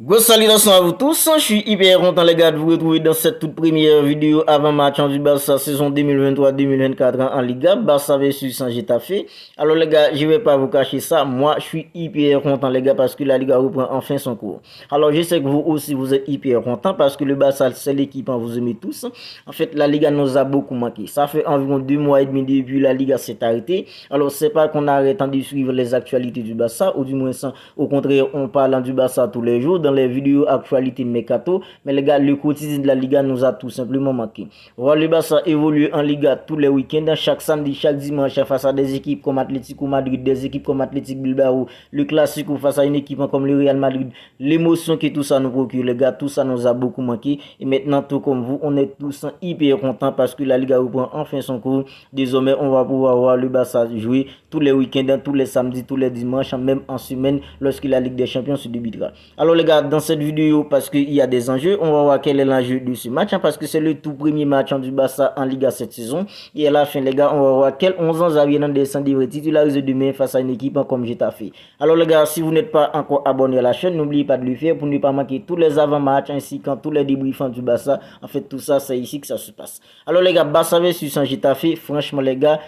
Grosse salutation à vous tous, je suis hyper content les gars de vous retrouver dans cette toute première vidéo avant match du Barça saison 2023-2024 en Liga, Barça versus San Getafe. Alors les gars, je vais pas vous cacher ça, moi je suis hyper content les gars parce que la Liga reprend enfin son cours. Alors je sais que vous aussi vous êtes hyper content parce que le Barça c'est l'équipe que vous aimez tous. En fait la Liga nous a beaucoup manqué, ça fait environ 2 mois et demi depuis la Liga s'est arrêtée. Alors c'est pas qu'on arrête de suivre les actualités du Barça ou du moins au contraire on parle du Barça tous les jours dans les vidéos actualités Mercato, mais les gars, le quotidien de la Liga nous a tout simplement manqué. Voilà, le Barça évolue en Liga tous les week-ends, chaque samedi, chaque dimanche face à des équipes comme Atlético Madrid, des équipes comme Athletic Bilbao, le Classico face à une équipe comme le Real Madrid. L'émotion que tout ça nous procure, les gars, tout ça nous a beaucoup manqué. Et maintenant, tout comme vous, on est tous hyper contents parce que la Liga reprend enfin son cours. Désormais, on va pouvoir voir le Barça jouer tous les week-ends, tous les samedis, tous les dimanches, même en semaine, lorsque la Ligue des Champions se débutera. Alors les gars, dans cette vidéo, parce qu'il y a des enjeux, on va voir quel est l'enjeu de ce match, parce que c'est le tout premier match du Barça en Liga cette saison. Et à la fin les gars, on va voir quel 11 ans Xavi Hernandez devrait titulariser demain face à une équipe comme Getafe. Alors les gars, si vous n'êtes pas encore abonné à la chaîne, n'oubliez pas de le faire pour ne pas manquer tous les avant-matchs ainsi que tous les débriefings du Barça. En fait, tout ça, c'est ici que ça se passe. Alors les gars, Barça versus Getafe, franchement les gars,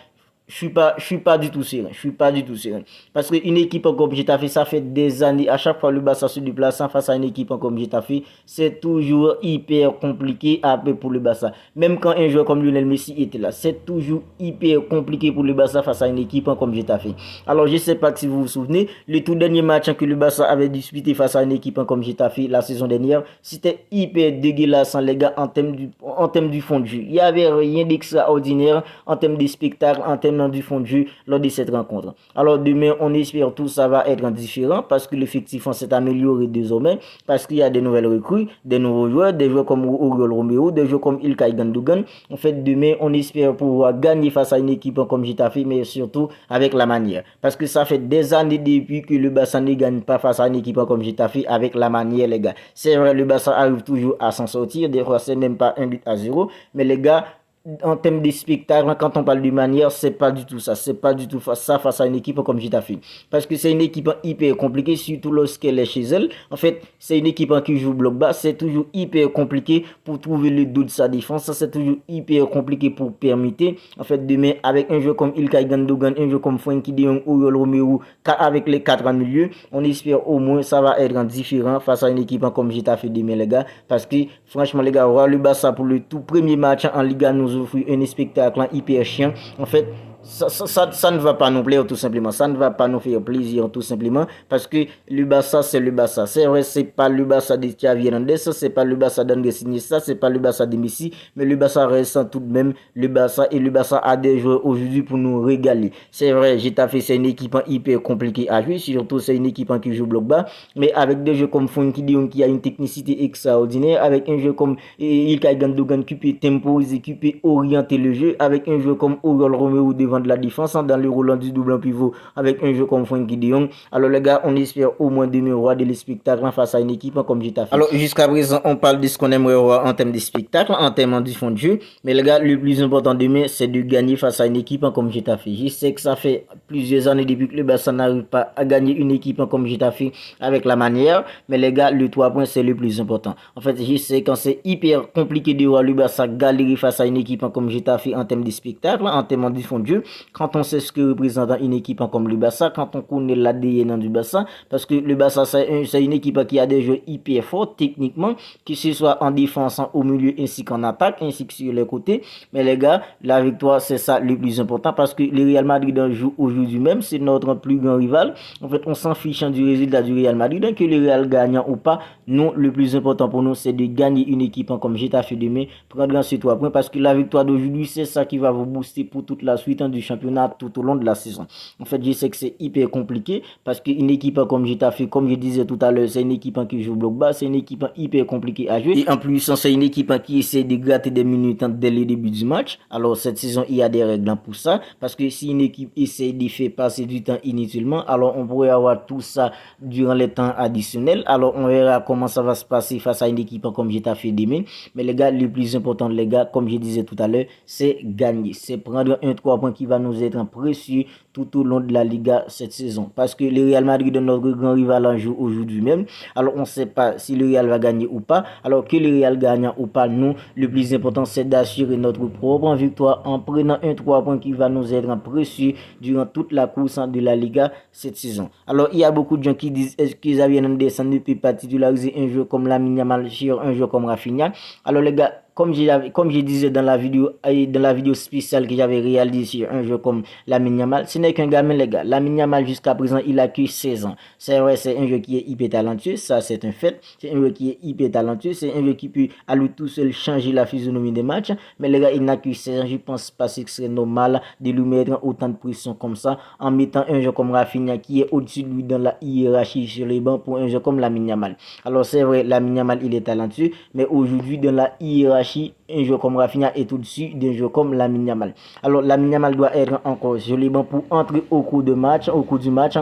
je suis pas du tout serein. Je suis pas du tout serein. Parce qu'une équipe comme Getafe, ça fait des années, à chaque fois le Barça se déplace face à une équipe comme Getafe, c'est toujours hyper compliqué pour le Barça. Même quand un joueur comme Lionel Messi était là, c'est toujours hyper compliqué pour le Barça face à une équipe comme Getafe. Alors je sais pas si vous vous souvenez, le tout dernier match que le Barça avait disputé face à une équipe comme Getafe la saison dernière, c'était hyper dégueulasse les gars en termes du fond de jeu. Il n'y avait rien d'extraordinaire en termes de spectacle, en termes du fond de jeu lors de cette rencontre. Alors demain, on espère tout ça va être différent parce que l'effectif s'est amélioré désormais, parce qu'il y a des nouvelles recrues, des nouveaux joueurs, des joueurs comme Oriol Romeo, des joueurs comme Ilkay Gundogan. En fait, demain, on espère pouvoir gagner face à une équipe comme Getafe, mais surtout avec la manière. Parce que ça fait des années depuis que le Barça ne gagne pas face à une équipe comme Getafe avec la manière, les gars. C'est vrai, le Barça arrive toujours à s'en sortir, des fois c'est même pas 1-0, mais les gars, en termes de spectacle, quand on parle de manière, c'est pas du tout ça. C'est pas du tout ça face à une équipe comme Getafe. Parce que c'est une équipe hyper compliquée, surtout lorsqu'elle est chez elle. En fait, c'est une équipe qui joue bloc bas. C'est toujours hyper compliqué pour trouver le dos de sa défense. Ça, c'est toujours hyper compliqué pour permettre. En fait, demain, avec un jeu comme Ilkay Gundogan, un jeu comme Frenkie de Jong, Oriol Romeo, avec les 4 en milieu, on espère au moins ça va être différent face à une équipe comme Getafe demain, les gars. Parce que, franchement, les gars, le Barça pour le tout premier match en Liga nous offrir un spectacle hyper chiant. En fait, ça ne va pas nous plaire tout simplement. Ça ne va pas nous faire plaisir tout simplement parce que le Barça, c'est le Barça. C'est vrai, c'est pas le Barça de Xavi Hernandez, c'est pas le Barça d'Andrés Iniesta, c'est pas le Barça de Messi, mais le Barça reste tout de même le Barça et le Barça a des joueurs aujourd'hui pour nous régaler. C'est vrai, Getafe, c'est une équipe hyper compliquée à jouer, surtout c'est une équipe qui joue bloc bas, mais avec des jeux comme Frenkie de Jong qui a une technicité extraordinaire, avec un jeu comme Ilkay Gundogan qui peut temporiser, qui peut orienter le jeu, avec un jeu comme Oriol Romeo devant de la défense dans le roulant du double pivot avec un jeu comme Frenkie de Jong. Alors les gars, on espère au moins demain voir des spectacles face à une équipe comme Getafe. Alors jusqu'à présent, on parle de ce qu'on aimerait voir en termes de spectacle, en termes du fond de jeu. Mais les gars, le plus important demain, c'est de gagner face à une équipe comme Getafe. Je sais que ça fait plusieurs années depuis que le Barça n'arrive pas à gagner une équipe comme Getafe avec la manière. Mais les gars, le 3 points, c'est le plus important. En fait, je sais quand c'est hyper compliqué de voir le Barça galérer face à une équipe comme Getafe en termes de spectacle, en termes du fond de jeu. Quand on sait ce que représente une équipe comme le Barça, quand on connaît l'ADN du Barça, parce que le Barça c'est une équipe qui a des jeux hyper forts techniquement, que ce soit en défense, au milieu ainsi qu'en attaque, ainsi que sur les côtés. Mais les gars, la victoire c'est ça le plus important parce que le Real Madrid joue aujourd'hui même, c'est notre plus grand rival. En fait, on s'en fiche du résultat du Real Madrid, que le Real gagnant ou pas. Nous, le plus important pour nous, c'est de gagner une équipe comme Getafe demain, prendre ces 3 points parce que la victoire d'aujourd'hui, c'est ça qui va vous booster pour toute la suite du championnat tout au long de la saison. En fait, je sais que c'est hyper compliqué parce qu'une équipe comme Getafe, comme je disais tout à l'heure, c'est une équipe qui joue bloc bas, c'est une équipe hyper compliquée à jouer. Et en plus, c'est une équipe qui essaie de gratter des minutes dès le début du match. Alors, cette saison, il y a des règles pour ça parce que si une équipe essaie de faire passer du temps inutilement, alors on pourrait avoir tout ça durant les temps additionnels. Alors, on verra comment ça va se passer face à une équipe comme Getafe demain. Mais les gars, le plus important, les gars, comme je disais tout à l'heure, c'est gagner. C'est prendre un 3 points qui qui va nous être précieux tout au long de la Liga cette saison. Parce que le Real Madrid est notre grand rival en jeu aujourd'hui même. Alors on ne sait pas si le Real va gagner ou pas. Alors que le Real gagne ou pas, nous, le plus important c'est d'assurer notre propre victoire en prenant un 3 points qui va nous être précieux durant toute la course de la Liga cette saison. Alors il y a beaucoup de gens qui disent est-ce que Xavi Hernandez ne peut pas titulariser un jeu comme Lamine Yamal sur un jeu comme Rafinha. Alors les gars, comme je disais dans la vidéo spéciale que j'avais réalisée sur un jeu comme Lamine Yamal, ce n'est qu'un gamin les gars. Lamine Yamal jusqu'à présent il a que 16 ans. C'est vrai, c'est un jeu qui est hyper talentueux, ça c'est un fait. C'est un jeu qui est hyper talentueux, c'est un jeu qui peut à lui tout seul changer la physionomie des matchs. Mais les gars, il n'a que 16 ans, je pense pas que ce serait normal de lui mettre autant de pression comme ça en mettant un jeu comme Rafinha qui est au-dessus de lui dans la hiérarchie sur les bancs pour un jeu comme Lamine Yamal. Alors c'est vrai, Lamine Yamal il est talentueux, mais aujourd'hui dans la hiérarchie, un joueur comme Rafinha est au-dessus d'un joueur comme Lamine Yamal. Alors Lamine Yamal doit être encore sur les bancs pour entrer au cours du match,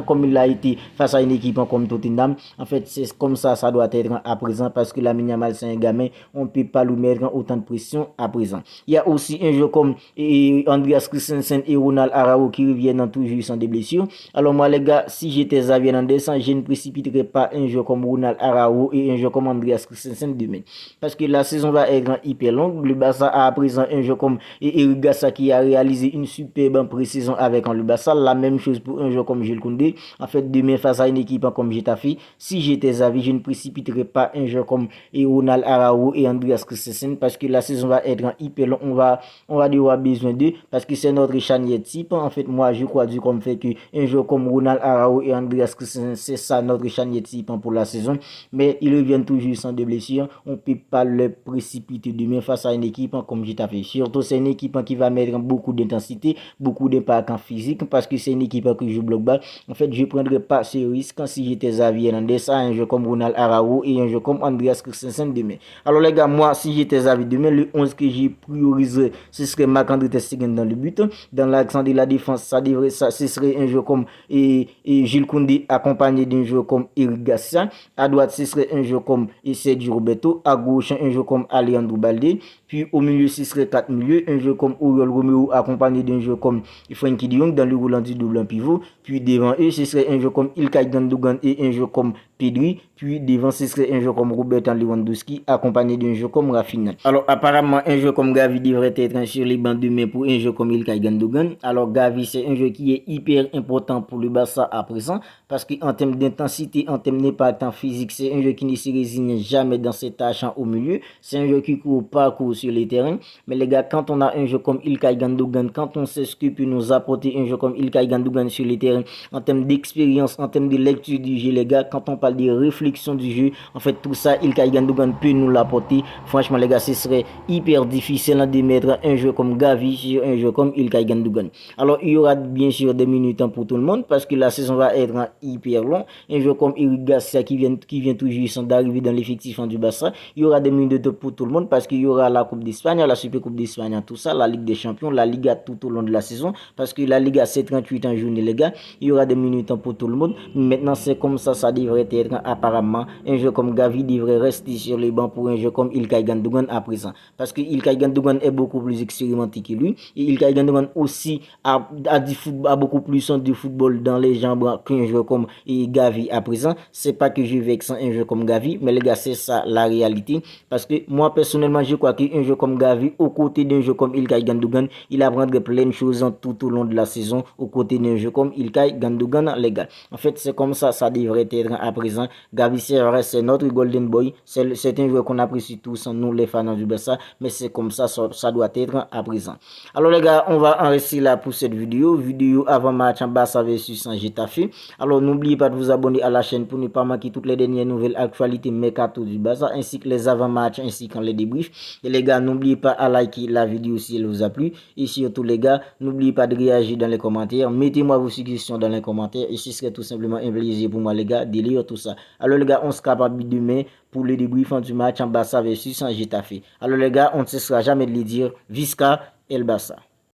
comme il l'a été face à une équipe comme Tottenham. En fait, c'est comme ça doit être à présent parce que Lamine Yamal c'est un gamin, on ne peut pas lui mettre autant de pression à présent. Il y a aussi un joueur comme Andreas Christensen et Ronald Araujo qui reviennent tout juste sans des blessures. Alors moi les gars, si j'étais Xavi Hernandez, je ne précipiterais pas un joueur comme Ronald Araujo et un joueur comme Andreas Christensen demain. Parce que la saison va être hyper longue. Le Barça a à présent un jeu comme Eric Garcia qui a réalisé une superbe pré-saison avec le Barça. La même chose pour un jeu comme Jules Koundé. En fait, demain face à une équipe comme Getafe, si j'étais Xavi, je ne précipiterais pas un jeu comme Ronald Araujo et Andreas Christensen parce que la saison va être hyper longue. On va avoir besoin d'eux parce que c'est notre charnier type. En fait, moi, je crois du comme fait que un jeu comme Ronald Araujo et Andreas Christensen, c'est ça notre charnier type pour la saison. Mais ils reviennent toujours sans de blessures. On ne peut pas le précipiter demain face à une équipe comme Getafe. Surtout, c'est une équipe qui va mettre beaucoup d'intensité, beaucoup d'impact en physique parce que c'est une équipe qui joue bloc ball. En fait, je ne prendrais pas ce risque si j'étais Xavi Hernandez à un jeu comme Ronald Araujo et un jeu comme Andreas Christensen demain. Alors les gars, moi, si j'étais Xavi demain, le 11 que j'ai priorisé, ce serait Marc-André ter Stegen dans le but. Dans l'accent de la défense, ce serait un jeu comme Jules Koundé accompagné d'un jeu comme Eric Garcia. À droite, ce serait un jeu comme Sergio Roberto. À gauche, un jeu comme Alejandro Balde. Puis au milieu, ce serait 4 milieux. Un jeu comme Oriol Romeo accompagné d'un jeu comme Frenkie de Jong dans le roulant du double en pivot. Puis devant eux, ce serait un jeu comme Ilkay Gundogan et un jeu comme Pedri. Puis devant, ce serait un jeu comme Robert Lewandowski accompagné d'un jeu comme Rafinha. Alors apparemment, un jeu comme Gavi devrait être sur les bancs demain pour un jeu comme Ilkay Gundogan. Alors Gavi, c'est un jeu qui est hyper important pour le Barça à présent parce qu'en termes d'intensité, en termes d'impact en physique, c'est un jeu qui ne se résigne jamais dans ses tâches au milieu. C'est un jeu qui court parcours sur les terrains. Mais les gars, quand on a un jeu comme Ilkay Gundogan, quand on sait ce que peut nous apporter un jeu comme Ilkay Gundogan sur les terrains, en termes d'expérience, en termes de lecture du jeu, les gars, quand on parle de réflexion du jeu, en fait, tout ça, Ilkay Gundogan peut nous l'apporter. Franchement, les gars, ce serait hyper difficile de mettre un jeu comme Gavi sur un jeu comme Ilkay Gundogan. Alors, il y aura bien sûr des minutes pour tout le monde parce que la saison va être hyper longue. Un jeu comme Eric Garcia qui vient tout juste d'arriver dans l'effectif du Barça, il y aura des minutes pour tout le monde parce qu'il y aura la Coupe d'Espagne, la Super Coupe d'Espagne, tout ça, la Ligue des Champions, la Liga tout au long de la saison parce que la Liga c'est 38 en journée, les gars. Il y aura des minutes pour tout le monde. Maintenant, c'est comme ça devrait être apparemment. Un jeu comme Gavi devrait rester sur les bancs pour un jeu comme Ilkay Gundogan à présent parce que Ilkay Gundogan est beaucoup plus expérimenté que lui et Ilkay Gundogan aussi a beaucoup plus de football dans les jambes qu'un jeu comme Gavi à présent. C'est pas que je vexe un jeu comme Gavi, mais les gars, c'est ça la réalité parce que moi personnellement, je crois qu'un jeu comme Gavi aux côtés d'un jeu comme Ilkay Gundogan, il apprendrait plein de choses tout au long de la saison aux côtés d'un jeu comme Ilkay Gundogan, les gars. En fait, c'est comme ça devrait être à présent. Gavi, c'est notre golden boy, c'est un joueur qu'on apprécie tous, nous les fans du Barça, mais c'est comme ça doit être à présent. Alors les gars, on va en rester là pour cette vidéo avant match en Barça versus Getafe. Alors n'oubliez pas de vous abonner à la chaîne pour ne pas manquer toutes les dernières nouvelles actualités mercato du Barça ainsi que les avant-matchs ainsi que les débriefs. Et les gars, n'oubliez pas à liker la vidéo si elle vous a plu. Et surtout les gars, n'oubliez pas de réagir dans les commentaires. Mettez-moi vos suggestions dans les commentaires et ce serait tout simplement un plaisir pour moi les gars de lire tout ça. Alors les gars, on se capable demain pour le débrief du match en Barça versus Getafe. Alors les gars, on ne cessera jamais de le dire, Visca El Barça.